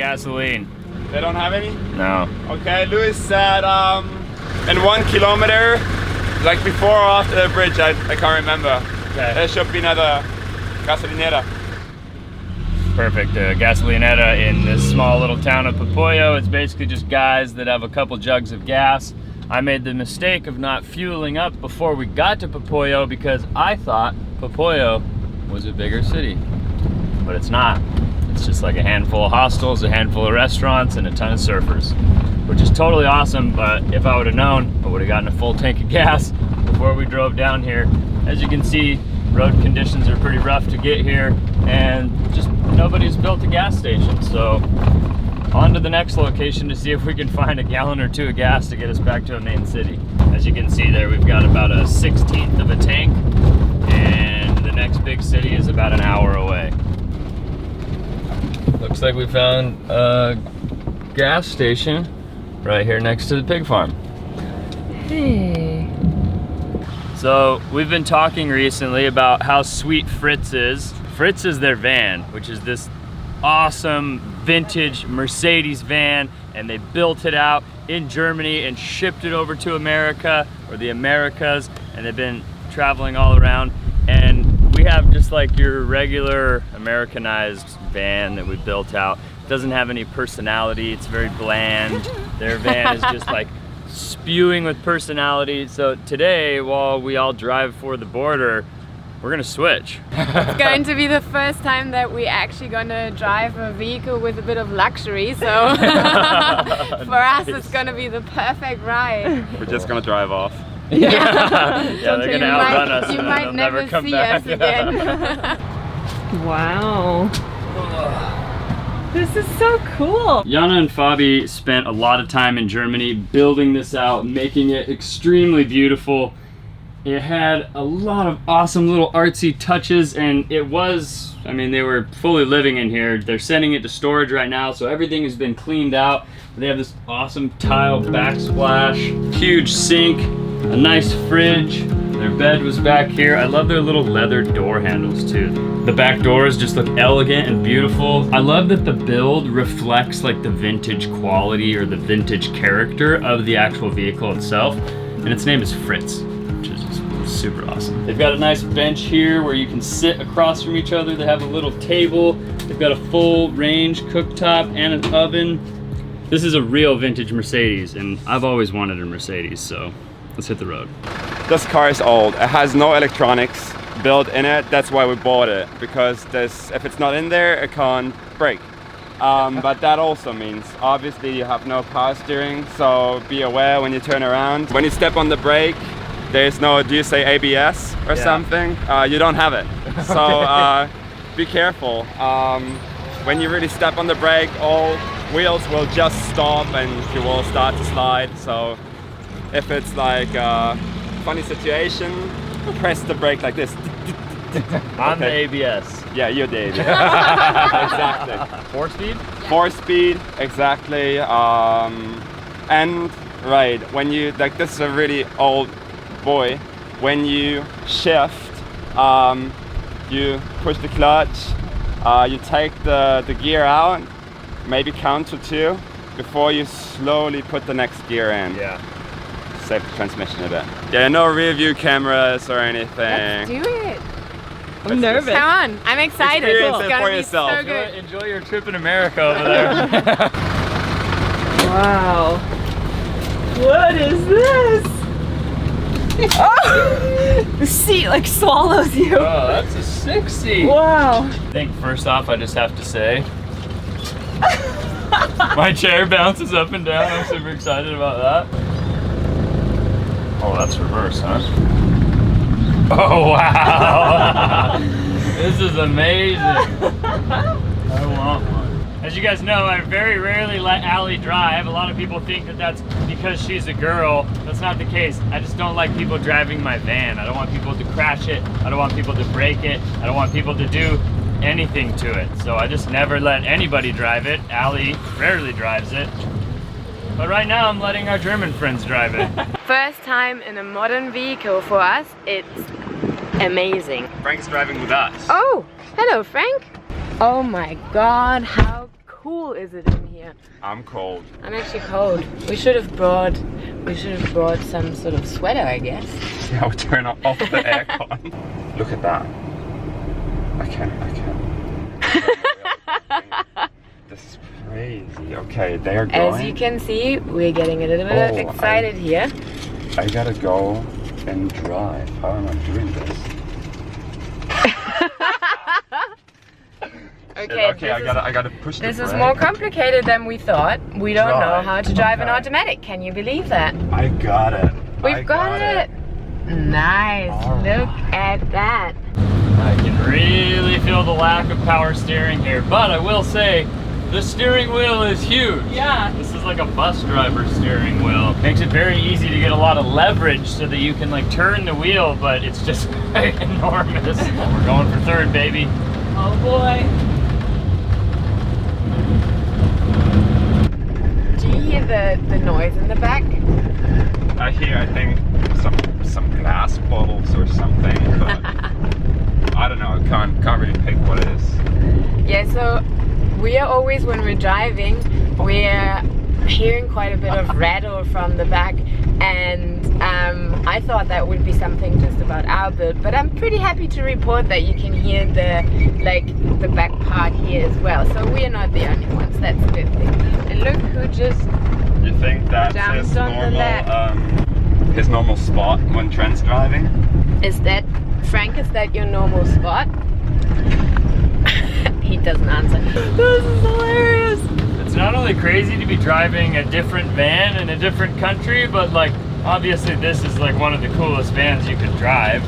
gasoline. They don't have any? No. Okay, Louis said in 1 kilometer, like before or after the bridge, I can't remember. Okay. There should be another gasolinera. Perfect. Gasolinera in this small little town of Popoyo. It's basically just guys that have a couple jugs of gas. I made the mistake of not fueling up before we got to Popoyo because I thought Popoyo was a bigger city, but it's not. It's just like a handful of hostels, a handful of restaurants, and a ton of surfers, which is totally awesome. But if I would have known, I would have gotten a full tank of gas before we drove down here. As you can see, road conditions are pretty rough to get here, and just nobody's built a gas station. So on to the next location to see if we can find a gallon or two of gas to get us back to a main city. As you can see there, we've got about a 1/16 of a tank, and the next big city is about an hour away. Looks like we found a gas station right here next to the pig farm. Hey. So we've been talking recently about how sweet Fritz is. Fritz is their van, which is this awesome vintage Mercedes van, and they built it out in Germany and shipped it over to America, or the Americas, and they've been traveling all around. And we have just like your regular Americanized van that we built out. It doesn't have any personality, it's very bland. Their van is just like spewing with personality. So today, while we all drive for the border, we're gonna switch. It's going to be the first time that we actually gonna drive a vehicle with a bit of luxury, so for us it's gonna be the perfect ride. We're just gonna drive off. Yeah, they're gonna outrun us. You and might they'll never come see back. us again. Wow. This is so cool. Jana and Fabi spent a lot of time in Germany building this out, making it extremely beautiful. It had a lot of awesome little artsy touches, and it was, I mean, they were fully living in here. They're sending it to storage right now, so everything has been cleaned out. They have this awesome tile backsplash, huge sink, a nice fridge. Their bed was back here. I love their little leather door handles too. The back doors just look elegant and beautiful. I love that the build reflects like the vintage quality or the vintage character of the actual vehicle itself. And its name is Fritz, which is just super awesome. They've got a nice bench here where you can sit across from each other. They have a little table. They've got a full range cooktop and an oven. This is a real vintage Mercedes, and I've always wanted a Mercedes, so let's hit the road. This car is old. It has no electronics built in it. That's why we bought it, because if it's not in there, it can't brake. But that also means obviously you have no power steering, so be aware when you turn around. When you step on the brake, there's no, do you say ABS or something? You don't have it. So be careful. When you really step on the brake, all wheels will just stop and you will start to slide. So if it's like funny situation, press the brake like this. I'm the ABS. Yeah, you're the ABS. Exactly. 4-speed? 4-speed, exactly. And right, when you, like, this is a really old boy. When you shift, you push the clutch, you take the gear out, maybe count to 2 before you slowly put the next gear in. Yeah. Save the transmission a bit. Yeah, no rear view cameras or anything. Let's do it. I'm nervous. Come on, I'm excited. Experience It's it gonna for be yourself. so good. Enjoy your trip in America over there. Wow. What is this? Oh! The seat like swallows you. Oh, that's a 60. Wow. I think first off, I just have to say, my chair bounces up and down. I'm super excited about that. Oh, that's reverse, huh? Oh, wow. This is amazing. I want one. As you guys know, I very rarely let Allie drive. A lot of people think that that's because she's a girl. That's not the case. I just don't like people driving my van. I don't want people to crash it. I don't want people to break it. I don't want people to do anything to it. So I just never let anybody drive it. Allie rarely drives it. But right now I'm letting our German friends drive it. First time in a modern vehicle for us. It's amazing. Frank's driving with us. Oh, hello Frank. Oh my god, how cool cool is it in here? I'm cold. I'm actually cold. We should have brought some sort of sweater, I guess. Yeah, we'll turn off the aircon. Look at that. I can't. This is crazy. Okay, they are going. As you can see, we're getting a little bit excited here. I gotta go and drive. How am I doing this? Okay, I gotta push this the is brake. more complicated than we thought. We don't know how to drive an automatic. Can you believe that? I got it. We've got it. Nice. Look at that. I can really feel the lack of power steering here, but I will say the steering wheel is huge. Yeah. This is like a bus driver steering wheel. Makes it very easy to get a lot of leverage so that you can like turn the wheel, but it's just enormous. We're going for third, baby. Oh boy. Do you hear the noise in the back? I hear, I think, some glass bottles or something, but I don't know. I can't really pick what it is. Yeah, so we are always, when we're driving, we're hearing quite a bit of rattle from the back, and I thought that would be something just about our build, but I'm pretty happy to report that you can hear the back part here as well, so we're not the only ones. That's a good thing. And look who just You think that's jumped on the lap. his normal spot when Trent's driving? Is that, Frank, is that your normal spot? He doesn't answer. This is hilarious. It's not only crazy to be driving a different van in a different country, but like obviously this is like one of the coolest vans you could drive.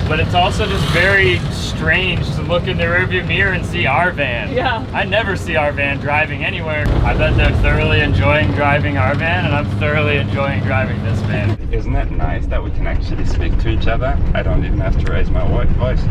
But it's also just very strange to look in the rearview mirror and see our van. Yeah. I never see our van driving anywhere. I bet they're thoroughly enjoying driving our van, and I'm thoroughly enjoying driving this van. Isn't it nice that we can actually speak to each other? I don't even have to raise my voice.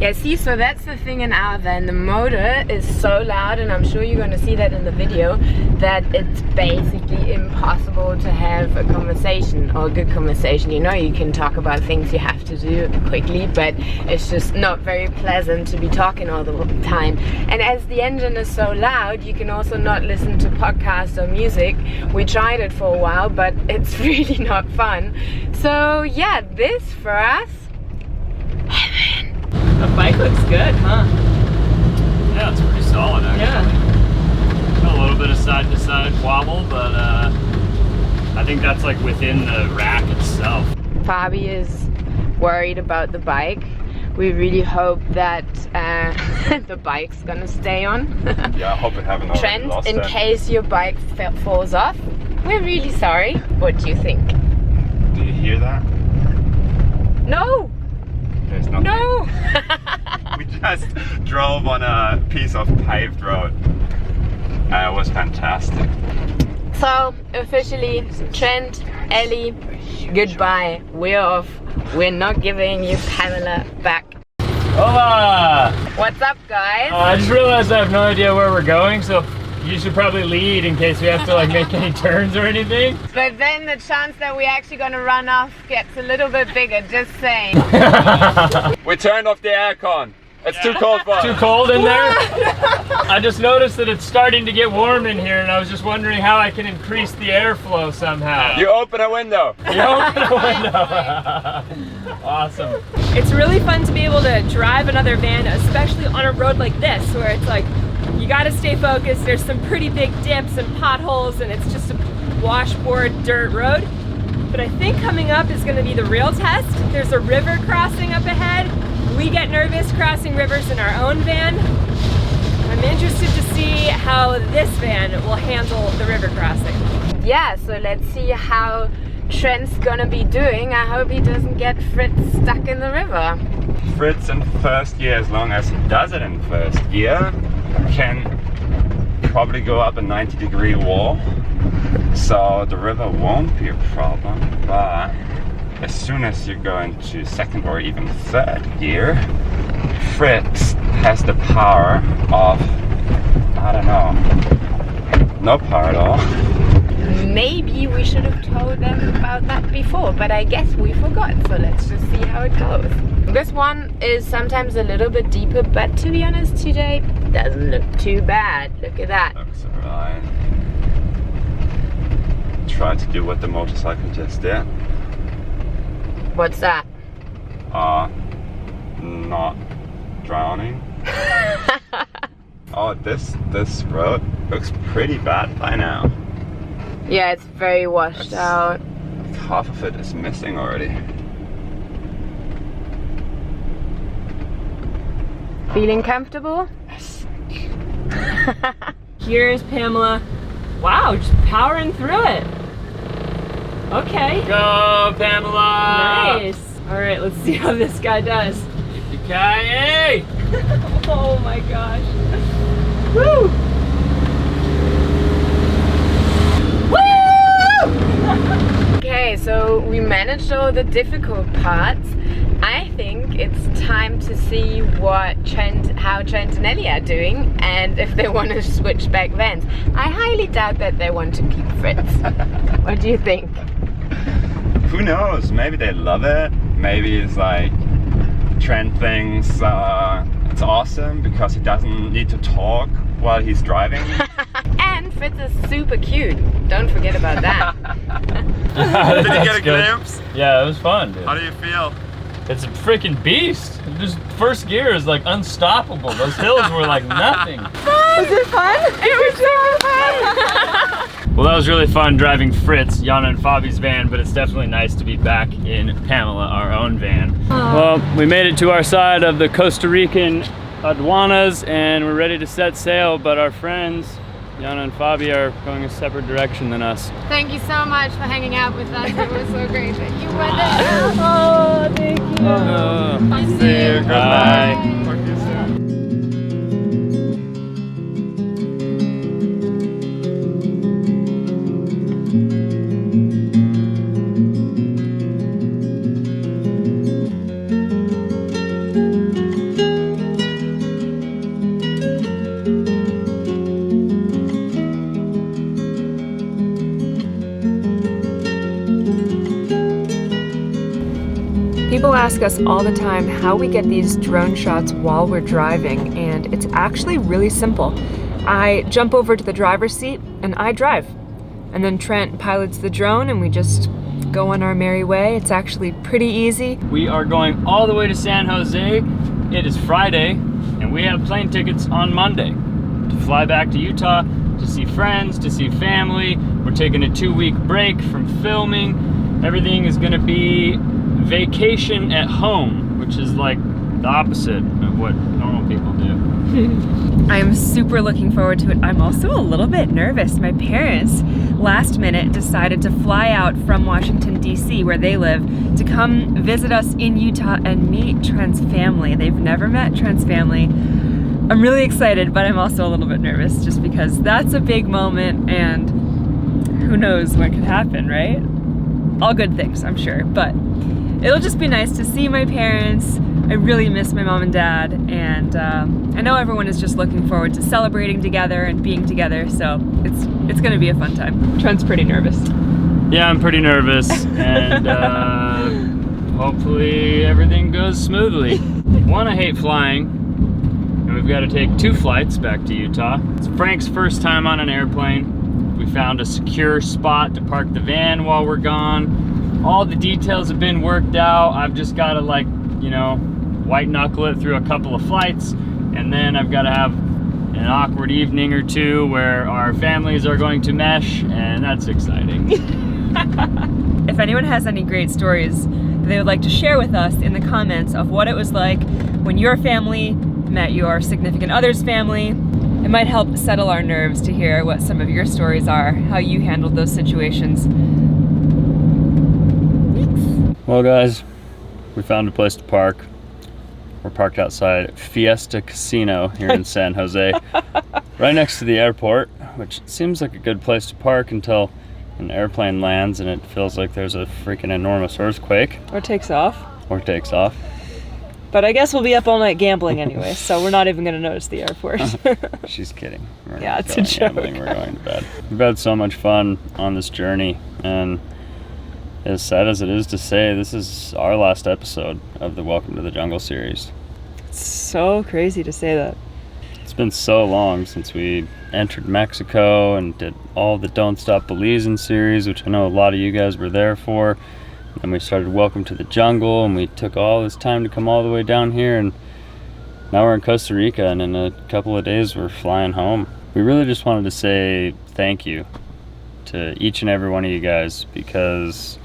Yeah, see, so that's the thing in our van. The motor is so loud, and I'm sure you're going to see that in the video, that it's basically impossible to have a conversation, or a good conversation. You know, you can talk about things you have to do quickly, but it's just not very pleasant to be talking all the time. And as the engine is so loud, you can also not listen to podcasts or music. We tried it for a while, but it's really not fun. So yeah, this for us, heaven. The bike looks good, huh? Yeah, it's pretty solid actually. Yeah. A little bit of side to side wobble, but I think that's like within the rack itself. Fabi is worried about the bike. We really hope that the bike's gonna stay on. Yeah, I hope we haven't already Trent, lost in it. case your bike falls off, we're really sorry. What do you think? Do you hear that? No! There's nothing. No! We just drove on a piece of paved road. It was fantastic. So, officially, Trent, Allie, goodbye. We're off. We're not giving you Pamela back. Hola! What's up, guys? I just realized I have no idea where we're going, so you should probably lead in case we have to like make any turns or anything. But then the chance that we're actually gonna run off gets a little bit bigger, just saying. We turned off the aircon. It's too cold for us. Too cold in there? I just noticed that it's starting to get warm in here, and I was just wondering how I can increase the airflow somehow. You open a window. You open a window. Awesome. It's really fun to be able to drive another van, especially on a road like this, where it's like, you gotta stay focused. There's some pretty big dips and potholes, and it's just a washboard dirt road. But I think coming up is gonna be the real test. There's a river crossing up ahead. We get nervous crossing rivers in our own van. I'm interested to see how this van will handle the river crossing. Yeah, so let's see how Trent's gonna be doing. I hope he doesn't get Fritz stuck in the river. Fritz in first gear, as long as he does it in first gear, can probably go up a 90-degree wall. So the river won't be a problem, but as soon as you go into second or even third gear, Fritz has the power of, I don't know, no power at all. Maybe we should have told them about that before, but I guess we forgot, so let's just see how it goes. This one is sometimes a little bit deeper, but to be honest, TJ, doesn't look too too bad. Look at that. Looks alright. Try to do what the motorcycle just did. What's that? Not drowning. Oh, this road looks pretty bad by now. Yeah, it's very washed out. Half of it is missing already. Feeling comfortable? Yes. Here's Pamela. Wow, just powering through it. Okay. Go, Pamela! Nice. All right, let's see how this guy does. Yippee-ki-yay! Oh my gosh. Woo! Okay, so we managed all the difficult parts. I think it's time to see how Trent and Ellie are doing and if they want to switch back vans. I highly doubt that they want to keep Fritz. What do you think? Who knows? Maybe they love it. Maybe it's like Trent thinks it's awesome because he doesn't need to talk while he's driving. And Fritz is super cute. Don't forget about that. Did you get a glimpse? Yeah, it was fun, dude. How do you feel? It's a freaking beast. Just first gear is like unstoppable. Those hills were like nothing. Was it fun? It was super fun. Well, that was really fun driving Fritz, Yana and Fabi's van, but it's definitely nice to be back in Pamela, our own van. Well, we made it to our side of the Costa Rican aduanas and we're ready to set sail, but our friends, Yana and Fabi, are going a separate direction than us. Thank you so much for hanging out with us. It was so great that you were there. Oh, thank you. See you. Good Bye. night. Talk to you soon. People ask us all the time how we get these drone shots while we're driving, and it's actually really simple. I jump over to the driver's seat and I drive. And then Trent pilots the drone and we just go on our merry way. It's actually pretty easy. We are going all the way to San Jose. It is Friday and we have plane tickets on Monday to fly back to Utah to see friends, to see family. We're taking a 2-week break from filming. Everything is gonna be vacation at home, which is like the opposite of what normal people do. I'm super looking forward to it. I'm also a little bit nervous. My parents last minute decided to fly out from Washington, D.C., where they live, to come visit us in Utah and meet Trent's family. They've never met Trent's family. I'm really excited, but I'm also a little bit nervous just because that's a big moment and who knows what could happen, right? All good things, I'm sure, but it'll just be nice to see my parents. I really miss my mom and dad, and I know everyone is just looking forward to celebrating together and being together, so it's gonna be a fun time. Trent's pretty nervous. Yeah, I'm pretty nervous, and hopefully everything goes smoothly. One, I hate flying, and we've got to take 2 flights back to Utah. It's Frank's first time on an airplane. We found a secure spot to park the van while we're gone. All the details have been worked out. I've just got to, like, you know, white knuckle it through a couple of flights, and then I've got to have an awkward evening or two where our families are going to mesh, and that's exciting. If anyone has any great stories they would like to share with us in the comments of what it was like when your family met your significant other's family, it might help settle our nerves to hear what some of your stories are, how you handled those situations. Well, guys, we found a place to park. We're parked outside Fiesta Casino here in San Jose, right next to the airport, which seems like a good place to park until an airplane lands and it feels like there's a freaking enormous earthquake. Or takes off. Or takes off. But I guess we'll be up all night gambling anyway, so we're not even gonna notice the airport. She's kidding. We're Yeah, not it's a going joke. gambling, we're going to bed. We've had so much fun on this journey, and as sad as it is to say, this is our last episode of the Welcome to the Jungle series. It's so crazy to say that. It's been so long since we entered Mexico and did all the Don't Stop Belizeing series, which I know a lot of you guys were there for. And we started Welcome to the Jungle, and we took all this time to come all the way down here, and now we're in Costa Rica, and in a couple of days we're flying home. We really just wanted to say thank you to each and every one of you guys, because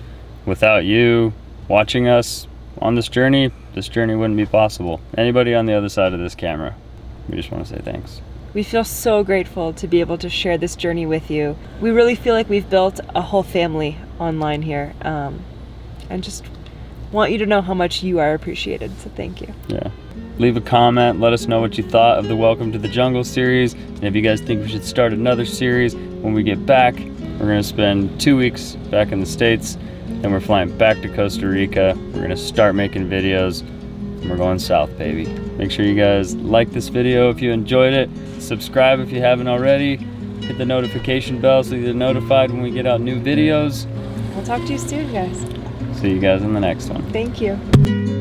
without you watching us on this journey wouldn't be possible. Anybody on the other side of this camera, we just want to say thanks. We feel so grateful to be able to share this journey with you. We really feel like we've built a whole family online here, and just want you to know how much you are appreciated, so thank you. Yeah. Leave a comment, let us know what you thought of the Welcome to the Jungle series, and if you guys think we should start another series when we get back. We're going to spend 2 weeks back in the States, then we're flying back to Costa Rica. We're going to start making videos, and we're going south, baby. Make sure you guys like this video if you enjoyed it. Subscribe if you haven't already. Hit the notification bell so you're notified when we get out new videos. We'll talk to you soon, guys. See you guys in the next one. Thank you.